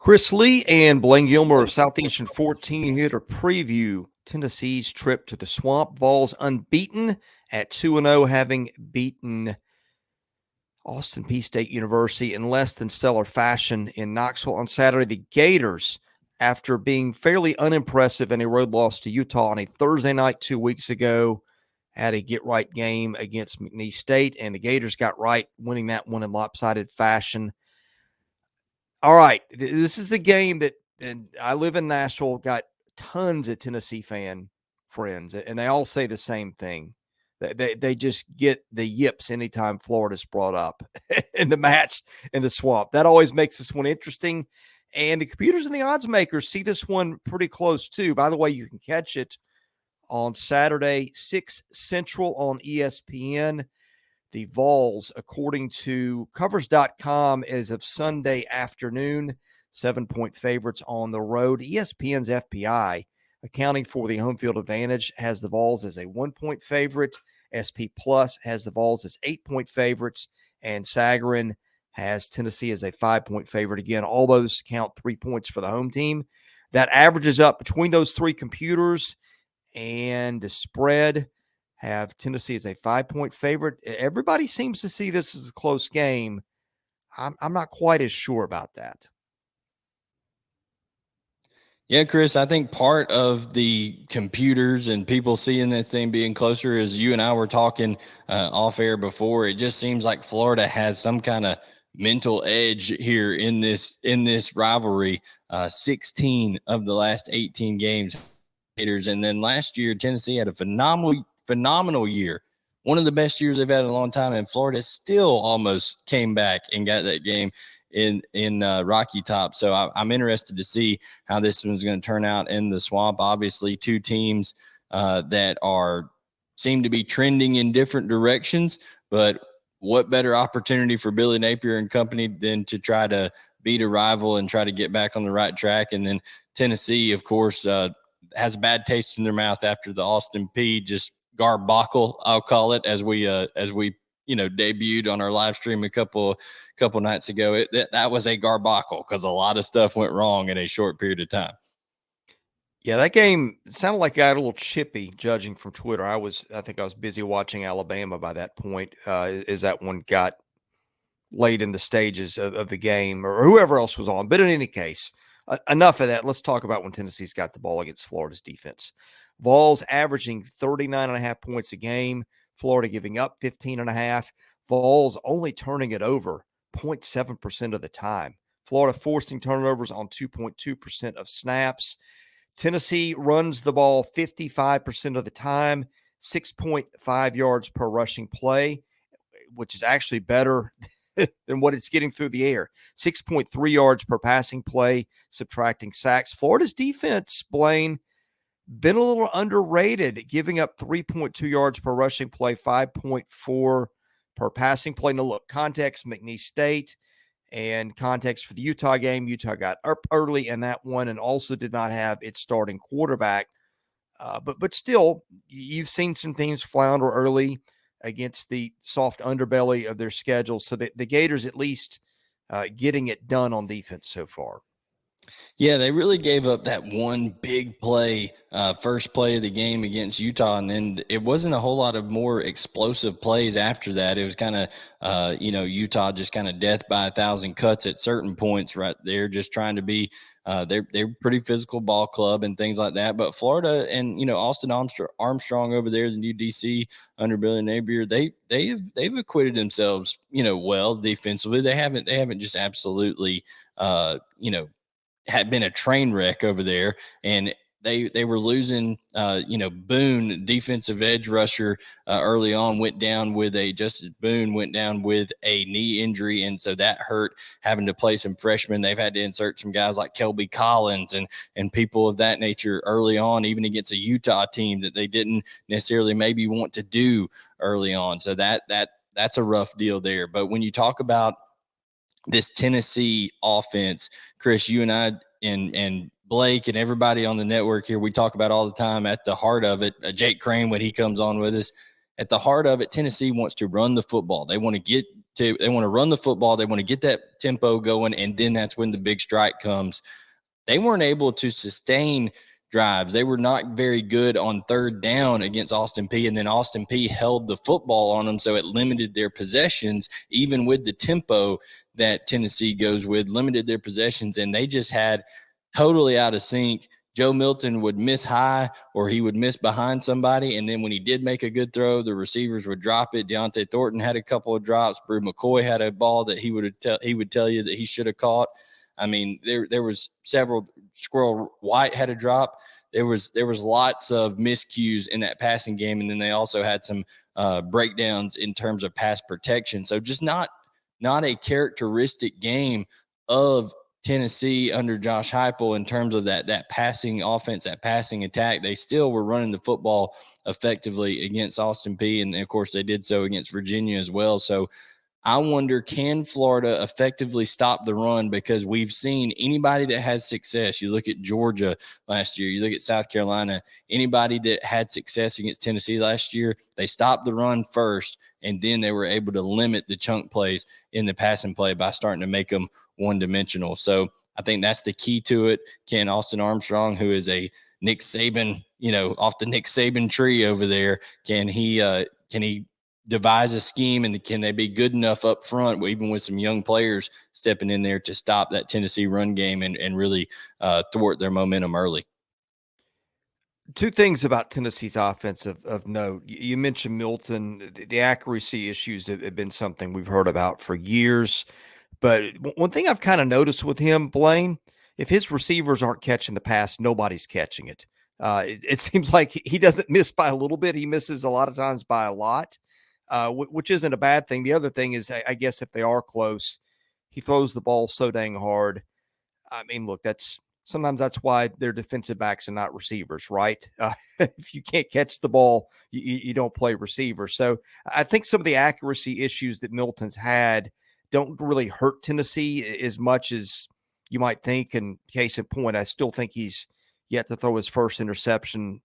Chris Lee and Blayne Gilmer of Southeastern 14 here to preview Tennessee's trip to the Swamp. Vols unbeaten at 2-0, having beaten Austin Peay State University in less than stellar fashion in Knoxville on Saturday. The Gators, after being fairly unimpressive in a road loss to Utah on a Thursday night 2 weeks ago, had a get-right game against McNeese State, and the Gators got right, winning that one in lopsided fashion. All right, this is the game that, and I live in Nashville, got tons of Tennessee fan friends, and they all say the same thing. They just get the yips anytime Florida's brought up in the match in the Swamp. That always makes this one interesting, and the computers and the odds makers see this one pretty close too. By the way, you can catch it on Saturday, 6 Central on ESPN. The Vols, according to covers.com, as of Sunday afternoon, 7-point favorites on the road. ESPN's FPI, accounting for the home field advantage, has the Vols as a 1-point favorite. SP Plus has the Vols as 8-point favorites. And Sagarin has Tennessee as a 5-point favorite. Again, all those count 3 points for the home team. That averages up between those three computers, and the spread have Tennessee as a 5-point favorite. Everybody seems to see this as a close game. I'm not quite as sure about that. Yeah, Chris, I think part of the computers and people seeing this thing being closer, as you and I were talking off air before, it just seems like Florida has some kind of mental edge here in this rivalry. 16 of the last 18 games. And then last year, Tennessee had a phenomenal year, one of the best years they've had in a long time, and Florida still almost came back and got that game in Rocky Top. So I'm interested to see how this one's going to turn out in the Swamp. Obviously, two teams that seem to be trending in different directions, but what better opportunity for Billy Napier and company than to try to beat a rival and try to get back on the right track. And then Tennessee, of course, has a bad taste in their mouth after the Austin Peay just garbacle, I'll call it, as we debuted on our live stream a couple nights ago. That was a garbacle because a lot of stuff went wrong in a short period of time. Yeah, that game sounded like I got a little chippy, judging from Twitter. I think I was busy watching Alabama by that point, as that one got late in the stages of the game, or whoever else was on. But in any case, enough of that. Let's talk about when Tennessee's got the ball against Florida's defense. Vols averaging 39.5 points a game. Florida giving up 15.5. Vols only turning it over 0.7% of the time. Florida forcing turnovers on 2.2% of snaps. Tennessee runs the ball 55% of the time, 6.5 yards per rushing play, which is actually better than what it's getting through the air. 6.3 yards per passing play, subtracting sacks. Florida's defense, Blayne, been a little underrated, giving up 3.2 yards per rushing play, 5.4 per passing play. Now, look, context, McNeese State, and context for the Utah game. Utah got up early in that one and also did not have its starting quarterback. But still, you've seen some teams flounder early against the soft underbelly of their schedule. So the Gators at least getting it done on defense so far. Yeah, they really gave up that one big play, first play of the game against Utah, and then it wasn't a whole lot of more explosive plays after that. It was kind of, Utah just kind of death by 1,000 cuts at certain points right there, just trying to be they're pretty physical ball club and things like that. But Florida and, Austin Armstrong over there, the new DC under Billy Napier, they've acquitted themselves, well defensively. They haven't just absolutely, had been a train wreck over there, and they were losing, Boone, defensive edge rusher, early on Justice Boone went down with a knee injury. And so that hurt, having to play some freshmen. They've had to insert some guys like Kelby Collins and people of that nature early on, even against a Utah team that they didn't necessarily maybe want to do early on. So that's a rough deal there. But when you talk about this Tennessee offense, Chris, you and I and Blake and everybody on the network here, we talk about all the time, at the heart of it, Jake Crane, when he comes on with us, at the heart of it, Tennessee wants to run the football. They want to get they want to run the football. They want to get that tempo going, and then that's when the big strike comes. They weren't able to sustain drives. They were not very good on third down against Austin Peay, and then Austin Peay held the football on them, so it limited their possessions, even with the tempo that Tennessee goes with, limited their possessions, and they just had totally out of sync. Joe Milton would miss high or he would miss behind somebody, and then when he did make a good throw, the receivers would drop it. Deontay Thornton had a couple of drops. Brew McCoy had a ball that he would tell you that he should have caught. I mean, there was several. Squirrel White had a drop. There was lots of miscues in that passing game, and then they also had some breakdowns in terms of pass protection. So just not a characteristic game of Tennessee under Josh Heupel in terms of that passing offense, that passing attack. They still were running the football effectively against Austin Peay, and of course they did so against Virginia as well. So I wonder, can Florida effectively stop the run? Because we've seen anybody that has success. You look at Georgia last year, you look at South Carolina, anybody that had success against Tennessee last year, they stopped the run first, and then they were able to limit the chunk plays in the passing play by starting to make them one-dimensional. So I think that's the key to it. Can Austin Armstrong, who is a Nick Saban, off the Nick Saban tree over there, can he devise a scheme, and can they be good enough up front, even with some young players stepping in there, to stop that Tennessee run game and really thwart their momentum early? Two things about Tennessee's offense of note. You mentioned Milton. The accuracy issues have been something we've heard about for years. But one thing I've kind of noticed with him, Blaine, if his receivers aren't catching the pass, nobody's catching it. It seems like he doesn't miss by a little bit. He misses a lot of times by a lot, which isn't a bad thing. The other thing is, I guess if they are close, he throws the ball so dang hard. I mean, look, sometimes that's why they're defensive backs and not receivers, right? If you can't catch the ball, you don't play receiver. So I think some of the accuracy issues that Milton's had don't really hurt Tennessee as much as you might think. And case in point, I still think he's yet to throw his first interception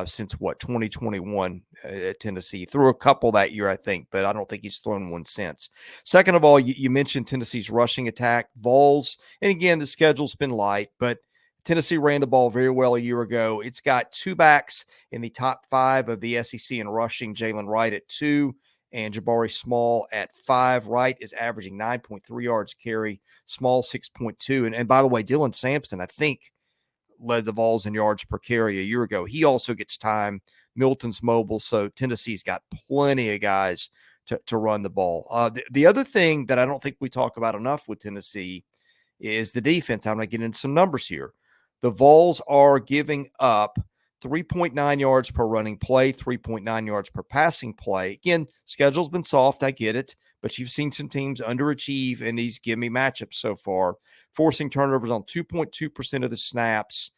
since 2021 at Tennessee. He threw a couple that year, I think, but I don't think he's thrown one since. Second of all, you mentioned Tennessee's rushing attack. Vols, and again, the schedule's been light, but Tennessee ran the ball very well a year ago. It's got two backs in the top 5 of the SEC in rushing, Jalen Wright at 2 and Jabari Small at 5. Wright is averaging 9.3 yards a carry, Small 6.2. And by the way, Dylan Sampson, I think, led the Vols in yards per carry a year ago. He also gets time. Milton's mobile, so Tennessee's got plenty of guys to run the ball. The other thing that I don't think we talk about enough with Tennessee is the defense. I'm going to get into some numbers here. The Vols are giving up 3.9 yards per running play, 3.9 yards per passing play. Again, schedule's been soft. I get it, but you've seen some teams underachieve in these gimme matchups so far, forcing turnovers on 2.2% of the snaps.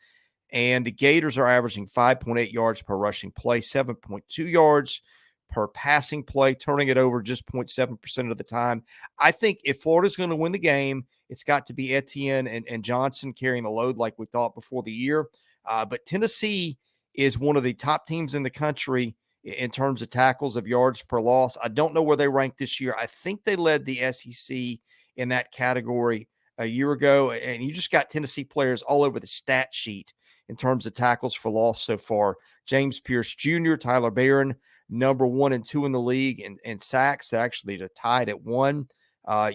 And the Gators are averaging 5.8 yards per rushing play, 7.2 yards per passing play, turning it over just 0.7% of the time. I think if Florida's going to win the game, it's got to be Etienne and Johnson carrying the load like we thought before the year. But Tennessee is one of the top teams in the country in terms of tackles of yards per loss. I don't know where they ranked this year. I think they led the SEC in that category a year ago. And you just got Tennessee players all over the stat sheet in terms of tackles for loss so far. James Pierce Jr., Tyler Barron, number 1 and 2 in the league, and sacks. They're actually tied at 1.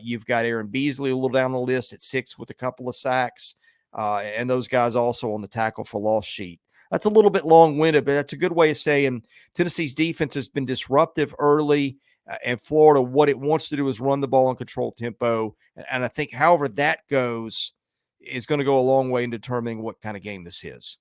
You've got Aaron Beasley a little down the list at 6 with a couple of sacks. And those guys also on the tackle for loss sheet. That's a little bit long-winded, but that's a good way of saying Tennessee's defense has been disruptive early, and Florida, what it wants to do is run the ball and control tempo. And I think however that goes is going to go a long way in determining what kind of game this is.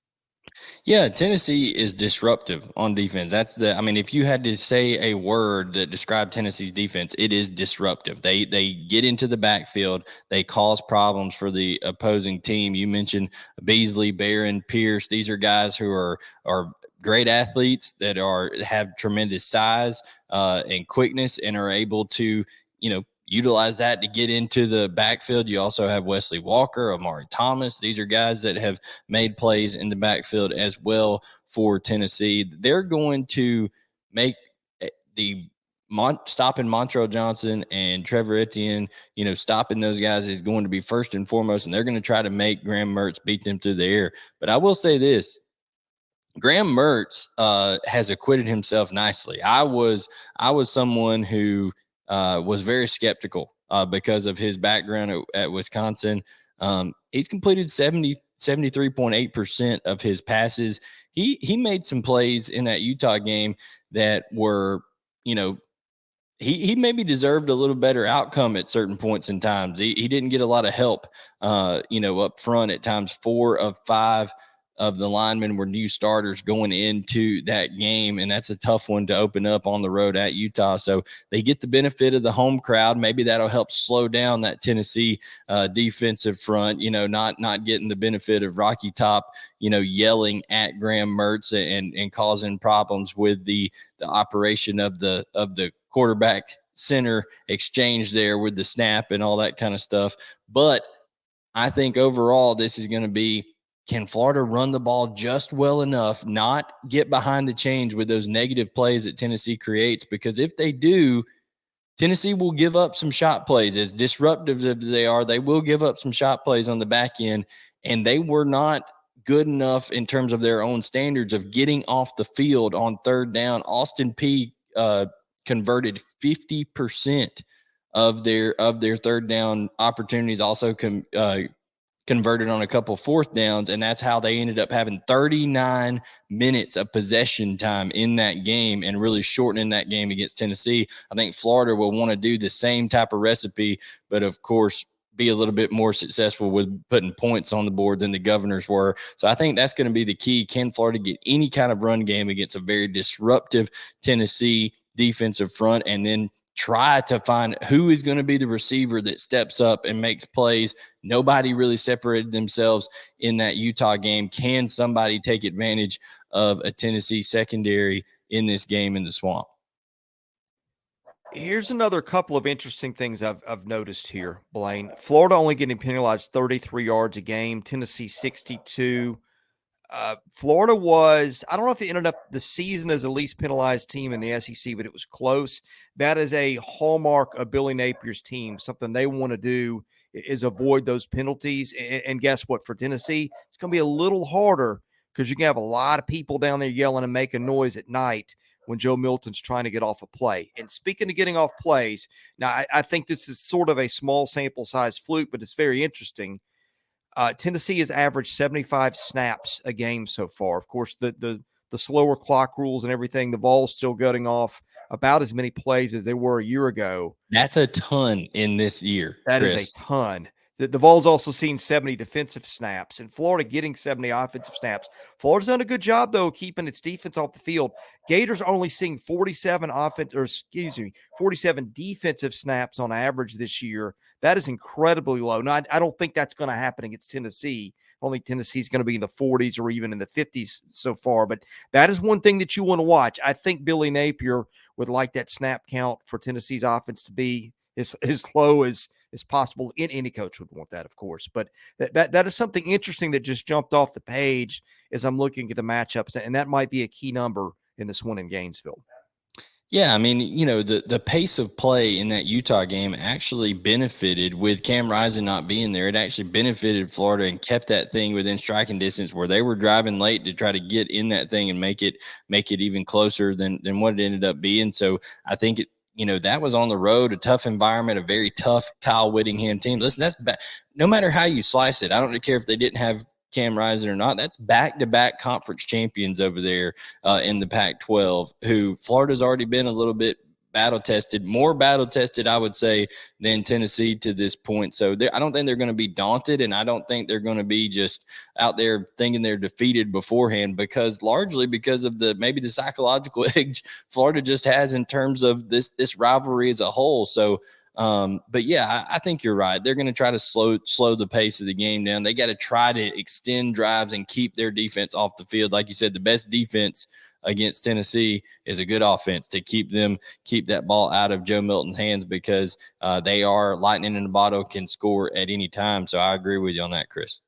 Yeah, Tennessee is disruptive on defense. If you had to say a word that described Tennessee's defense, it is disruptive. They get into the backfield, they cause problems for the opposing team. You mentioned Beasley, Barron, Pierce. These are guys who are great athletes that have tremendous size and quickness and are able to, utilize that to get into the backfield. You also have Wesley Walker, Amari Thomas. These are guys that have made plays in the backfield as well for Tennessee. They're going to make the stopping Montrell Johnson and Trevor Etienne, stopping those guys is going to be first and foremost, and they're going to try to make Graham Mertz beat them through the air. But I will say this. Graham Mertz has acquitted himself nicely. I was someone who was very skeptical because of his background at Wisconsin. He's completed 73.8% of his passes. He made some plays in that Utah game that were, he maybe deserved a little better outcome at certain points in times. He didn't get a lot of help, up front at times. 4 of 5 of the linemen were new starters going into that game, and that's a tough one to open up on the road at Utah. So they get the benefit of the home crowd. Maybe that'll help slow down that Tennessee defensive front, not getting the benefit of Rocky Top, yelling at Graham Mertz and causing problems with the operation of the quarterback center exchange there with the snap and all that kind of stuff. But I think overall this is going to be, can Florida run the ball just well enough, not get behind the chains with those negative plays that Tennessee creates? Because if they do, Tennessee will give up some shot plays. As disruptive as they are, they will give up some shot plays on the back end, and they were not good enough in terms of their own standards of getting off the field on third down. Austin Peay converted 50% of their third down opportunities, also converted on a couple fourth downs, and that's how they ended up having 39 minutes of possession time in that game and really shortening that game against Tennessee. I think Florida will want to do the same type of recipe, but of course be a little bit more successful with putting points on the board than the Governors were. So I think that's going to be the key. Can Florida get any kind of run game against a very disruptive Tennessee defensive front, and then try to find who is going to be the receiver that steps up and makes plays? Nobody really separated themselves in that Utah game. Can somebody take advantage of a Tennessee secondary in this game in the Swamp? Here's another couple of interesting things I've noticed here, Blayne. Florida only getting penalized 33 yards a game, Tennessee 62. Florida was, I don't know if it ended up the season as the least penalized team in the SEC, but it was close. That is a hallmark of Billy Napier's team. Something they want to do is avoid those penalties. And guess what? For Tennessee, it's going to be a little harder because you can have a lot of people down there yelling and making noise at night when Joe Milton's trying to get off a play. And speaking of getting off plays, now I think this is sort of a small sample size fluke, but it's very interesting. Tennessee has averaged 75 snaps a game so far. Of course, the slower clock rules and everything, the Vols still gutting off about as many plays as they were a year ago. That's a ton in this year. That Chris. is a ton. The Vols also seen 70 defensive snaps, and Florida getting 70 offensive snaps. Florida's done a good job, though, keeping its defense off the field. Gators only seeing 47 defensive snaps on average this year. That is incredibly low. Now, I don't think that's going to happen against Tennessee. Only Tennessee's going to be in the 40s or even in the 50s so far. But that is one thing that you want to watch. I think Billy Napier would like that snap count for Tennessee's offense to be as low as possible. Any coach would want that, of course. But that is something interesting that just jumped off the page as I'm looking at the matchups, and that might be a key number in this one in Gainesville. Yeah, I mean, the pace of play in that Utah game actually benefited with Cam Rising not being there. It actually benefited Florida and kept that thing within striking distance where they were driving late to try to get in that thing and make it even closer than what it ended up being. So I think that was on the road, a tough environment, a very tough Kyle Whittingham team. Listen, that's no matter how you slice it. I don't care if they didn't have Cam Rising or not. That's back-to-back conference champions over there in the Pac-12, who Florida's already been a little bit more battle-tested, I would say, than Tennessee to this point. So I don't think they're going to be daunted, and I don't think they're going to be just out there thinking they're defeated beforehand, largely because of maybe the psychological edge Florida just has in terms of this rivalry as a whole. So but yeah, I think you're right. They're going to try to slow the pace of the game down. They got to try to extend drives and keep their defense off the field. Like you said, the best defense against Tennessee is a good offense to keep that ball out of Joe Milton's hands, because they are lightning in a bottle, can score at any time. So I agree with you on that, Chris.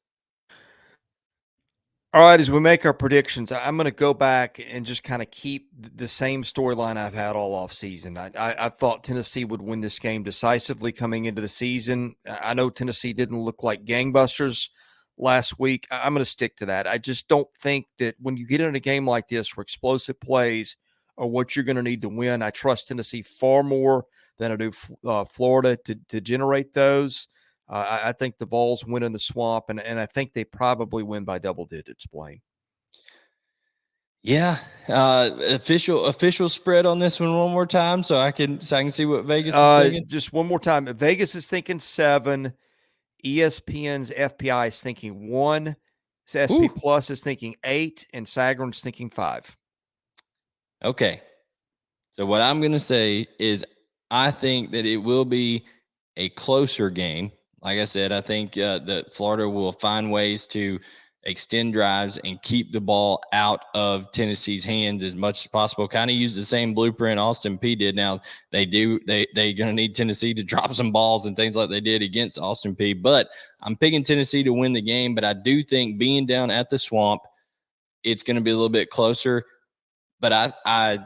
All right, as we make our predictions, I'm going to go back and just kind of keep the same storyline I've had all off season. I thought Tennessee would win this game decisively coming into the season. I know Tennessee didn't look like gangbusters last week. I'm going to stick to that. I just don't think that when you get in a game like this where explosive plays are what you're going to need to win, I trust Tennessee far more than I do Florida to generate those. I think the Vols win in the Swamp, and I think they probably win by double digits, Blayne. Yeah, official spread on this one more time, so I can see what Vegas is thinking. Just one more time. Vegas is thinking 7. ESPN's FPI is thinking 1. SP Plus is thinking 8, and Sagarin's thinking 5. Okay, so what I'm going to say is I think that it will be a closer game. Like I said, I think that Florida will find ways to extend drives and keep the ball out of Tennessee's hands as much as possible. Kind of use the same blueprint Austin Peay did. Now they're going to need Tennessee to drop some balls and things like they did against Austin Peay. But I'm picking Tennessee to win the game. But I do think being down at the Swamp, it's going to be a little bit closer. But I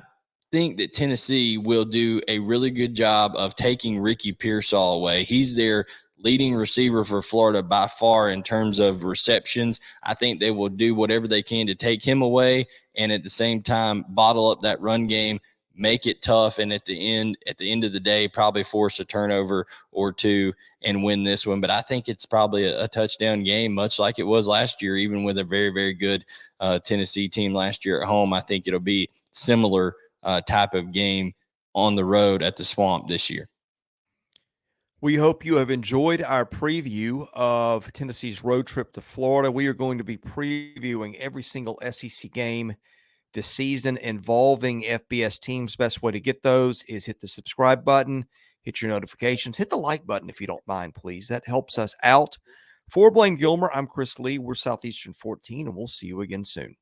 think that Tennessee will do a really good job of taking Ricky Pearsall away. He's their leading receiver for Florida by far in terms of receptions. I think they will do whatever they can to take him away and at the same time bottle up that run game, make it tough, and at the end of the day, probably force a turnover or two and win this one. But I think it's probably a touchdown game, much like it was last year, even with a very, very good Tennessee team last year at home. I think it'll be similar type of game on the road at the Swamp this year. We hope you have enjoyed our preview of Tennessee's road trip to Florida. We are going to be previewing every single SEC game this season involving FBS teams. Best way to get those is hit the subscribe button, hit your notifications, hit the like button if you don't mind, please. That helps us out. For Blayne Gilmer, I'm Chris Lee. We're Southeastern 14, and we'll see you again soon.